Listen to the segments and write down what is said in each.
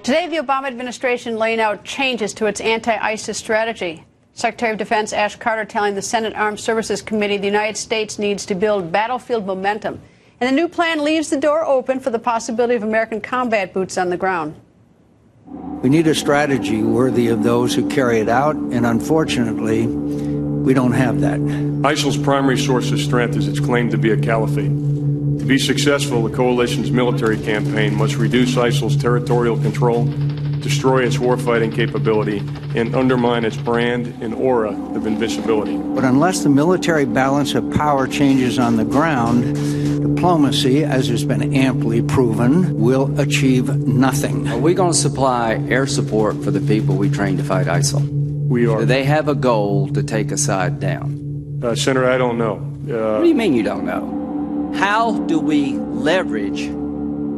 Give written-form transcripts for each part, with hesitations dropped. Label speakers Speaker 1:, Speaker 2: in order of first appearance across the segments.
Speaker 1: Today, the Obama administration laying out changes to its anti-ISIS strategy. Secretary of Defense Ash Carter telling the Senate Armed Services Committee the United States needs to build battlefield momentum. And the new plan leaves the door open for the possibility of American combat boots on the ground.
Speaker 2: We need a strategy worthy of those who carry it out, and unfortunately, we don't have that.
Speaker 3: ISIL's primary source of strength is its claim to be a caliphate. To be successful, the coalition's military campaign must reduce ISIL's territorial control, destroy its warfighting capability, and undermine its brand and aura of invincibility.
Speaker 2: But unless the military balance of power changes on the ground, diplomacy, as has been amply proven, will achieve nothing.
Speaker 4: Are we going to supply air support for the people we train to fight ISIL?
Speaker 3: We are.
Speaker 4: Do they have a goal to take Assad down?
Speaker 3: Senator, I don't know.
Speaker 4: What do you mean you don't know? How do we leverage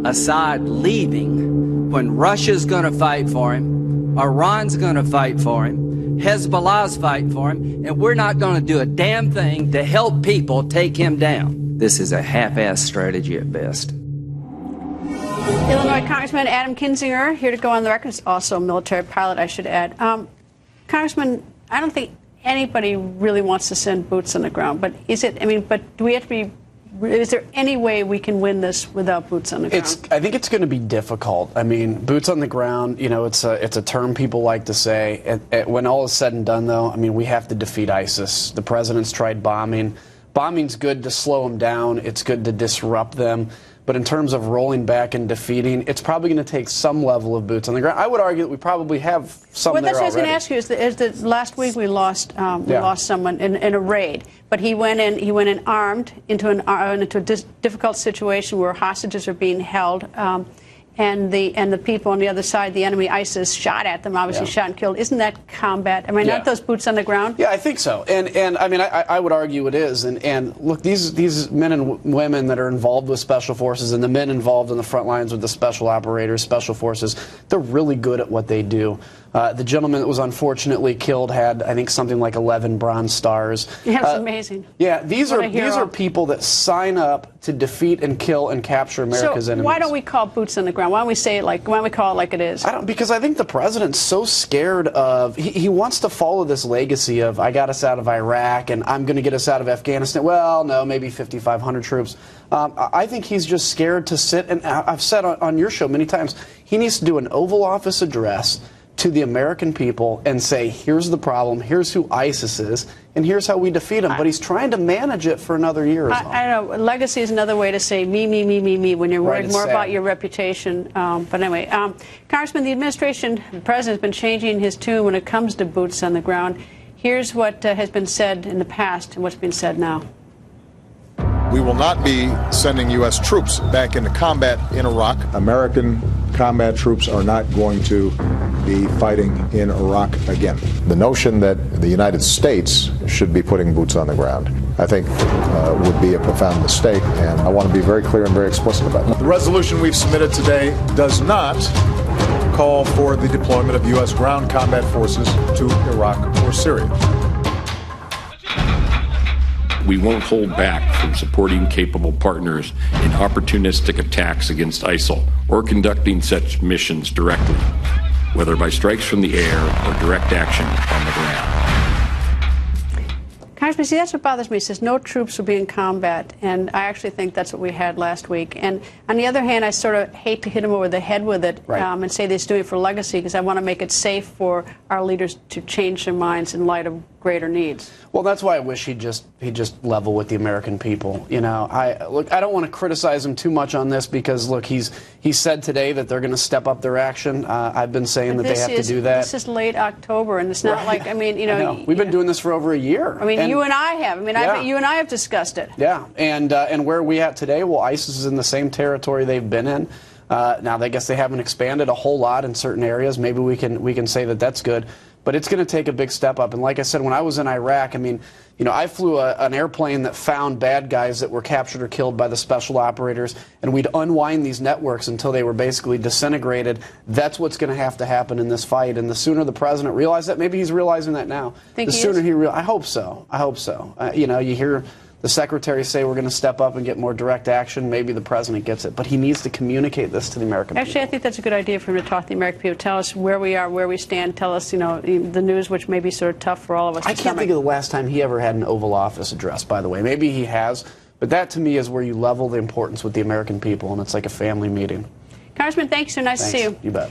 Speaker 4: Assad leaving when Russia's going to fight for him, Iran's going to fight for him, Hezbollah's fighting for him, and we're not going to do a damn thing to help people take him down? This is a half-assed strategy at best.
Speaker 1: Illinois Congressman Adam Kinzinger, here to go on the record, is also a military pilot, I should add. Congressman, I don't think anybody really wants to send boots on the ground, but but do we have to be, is there any way we can win this without boots on the ground?
Speaker 5: I think it's going to be difficult. I mean, boots on the ground, it's a term people like to say. When all is said and done, though, I mean, we have to defeat ISIS. The president's tried bombing. Bombing's good to slow them down. It's good to disrupt them. But in terms of rolling back and defeating, it's probably going to take some level of boots on the ground. I would argue that we probably have some there already.
Speaker 1: Well, that's what I was going to ask you. Is that last week we lost someone in a raid, but he went in armed into a difficult situation where hostages are being held, and the people on the other side, the enemy ISIS, shot at them. Obviously, shot and killed. Isn't that combat? I mean, aren't those boots on the ground?
Speaker 5: Yeah, I think so. And I mean, I would argue it is. And look, these men and women that are involved with special forces and the men involved in the front lines with the special operators, special forces, they're really good at what they do. The gentleman that was unfortunately killed had, I think, something like 11 Bronze Stars.
Speaker 1: Yeah, it's amazing.
Speaker 5: Yeah, these are people that sign up to defeat and kill and capture America's enemies.
Speaker 1: Why don't we call boots on the ground? Why don't we say it like? Why don't we call it like it is?
Speaker 5: Because I think the president's so scared of. He wants to follow this legacy of I got us out of Iraq and I'm going to get us out of Afghanistan. Well, no, maybe 5,500 troops. I think he's just scared to sit. And I've said on your show many times, he needs to do an Oval Office address to the American people and say, here's the problem, here's who ISIS is, and here's how we defeat them. But he's trying to manage it for another year.
Speaker 1: I don't know. Legacy is another way to say me when you're worried more about your reputation. But anyway, Congressman, the administration, the president has been changing his tune when it comes to boots on the ground. Here's what has been said in the past and what's been said now.
Speaker 6: We will not be sending U.S. troops back into combat in Iraq. American combat troops are not going to be fighting in Iraq again.
Speaker 7: The notion that the United States should be putting boots on the ground, I think, would be a profound mistake, and I want to be very clear and very explicit about that.
Speaker 6: The resolution we've submitted today does not call for the deployment of U.S. ground combat forces to Iraq or Syria.
Speaker 8: We won't hold back from supporting capable partners in opportunistic attacks against ISIL or conducting such missions directly, whether by strikes from the air or direct action on the ground.
Speaker 1: Congressman, see, that's what bothers me. It says no troops will be in combat, and I actually think that's what we had last week. And on the other hand, I sort of hate to hit him over the head with it and say they're doing it for legacy, because I want to make it safe for our leaders to change their minds in light of greater needs.
Speaker 5: Well, that's why I wish he'd just level with the American people. I don't want to criticize him too much on this because, look, he said today that they're going to step up their action. I've been saying that they have to do that.
Speaker 1: This is late October, and it's not like, I mean,
Speaker 5: we've been doing this for over a year.
Speaker 1: I mean, you and I have. I mean, I bet you and I have discussed it.
Speaker 5: Yeah, and where are we at today? Well, ISIS is in the same territory they've been in. Now, I guess they haven't expanded a whole lot in certain areas. Maybe we can say that that's good. But it's going to take a big step up. And like I said, when I was in Iraq, I mean, I flew an airplane that found bad guys that were captured or killed by the special operators, and we'd unwind these networks until they were basically disintegrated. That's what's going to have to happen in this fight. And the sooner the president realizes that, maybe he's realizing that now.
Speaker 1: Think
Speaker 5: the sooner he I hope so. You hear the secretaries say we're going to step up and get more direct action, maybe the president gets it. But he needs to communicate this to the American people.
Speaker 1: Actually, I think that's a good idea for him to talk to the American people. Tell us where we are, where we stand. Tell us, you know, the news, which may be sort of tough for all of us.
Speaker 5: I can't think of the last time he ever had an Oval Office address, by the way. Maybe he has. But that, to me, is where you level the importance with the American people, and it's like a family meeting.
Speaker 1: Congressman, thanks. So nice to see you.
Speaker 5: You bet.